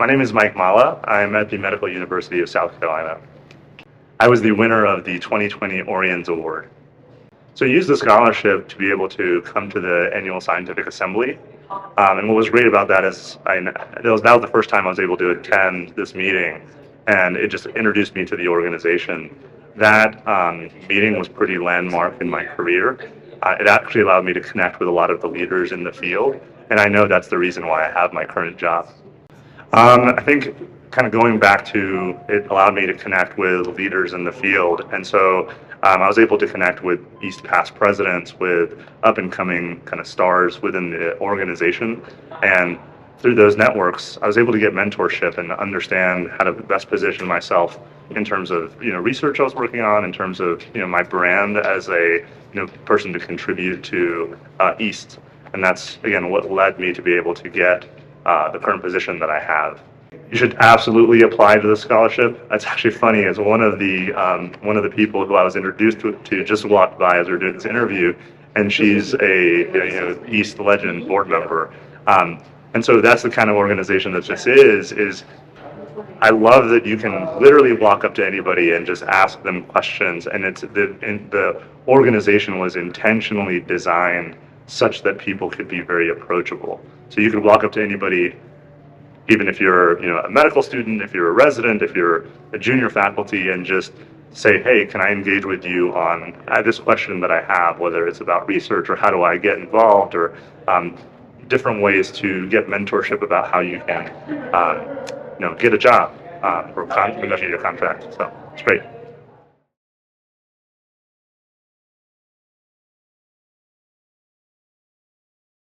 My name is Mike Mallah. I'm at the Medical University of South Carolina. I was the winner of the 2020 Oriens Award. So I used the scholarship to be able to come to the annual scientific assembly. And what was great about that is that was the first time I was able to attend this meeting, and it just introduced me to the organization. That meeting was pretty landmark in my career. It actually allowed me to connect with a lot of the leaders in the field, and I know that's the reason why I have my current job. I think kind of going back to it allowed me to connect with leaders in the field. And so I was able to connect with EAST past presidents, with up and coming kind of stars within the organization. And through those networks, I was able to get mentorship and understand how to best position myself in terms of research I was working on, in terms of my brand as a person to contribute to EAST. And that's again what led me to be able to get the current position that I have. You should absolutely apply to the scholarship. That's actually funny, as one of the people who I was introduced to just walked by as we were doing this interview, and she's a EAST legend board member. And so that's the kind of organization that this is. I love that you can literally walk up to anybody and just ask them questions, and the organization was intentionally designed such that people could be very approachable. So you could walk up to anybody, even if you're a medical student, if you're a resident, if you're a junior faculty, and just say, hey, can I engage with you on this question that I have, whether it's about research or how do I get involved, or different ways to get mentorship about how you can get a job or negotiate a contract. So it's great.